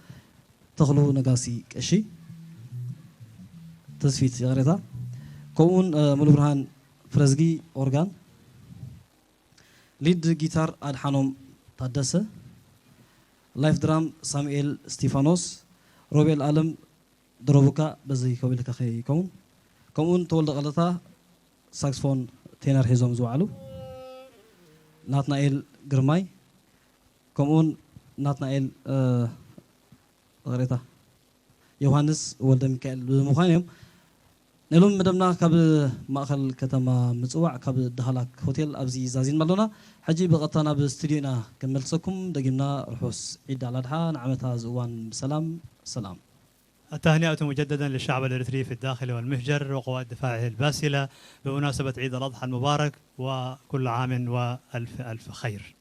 تخلو نقاسي كشي تسفيت يغريتا كون مولو برهان فرزقي أورغان ليد جيتار أدحانوم تادسة لايف درام سامويل ستيفانوس روبيل ألم دروبوكا بزي كوبيلك أخي كون تولد غلطة ساكسفون تينر هيزوم زوالو ناتنائيل جرماي كمون ناتنائيل غريتا يوهانس ولد ميكائيل بمخانيهم نلوم مدمنا كاب مأخل كتما مصوع كاب دهلاك هوتيل أبزي زازين مالونا حجي بغطانا باستديونا كملتكم دقيمنا رحوس عيد الأضحى نعمتها زوان بسلام سلام. التهنئة مجددا للشعب الإريتري في الداخل والمهجر وقوات دفاعه الباسلة بمناسبة عيد الأضحى المبارك، وكل عام وألف ألف خير.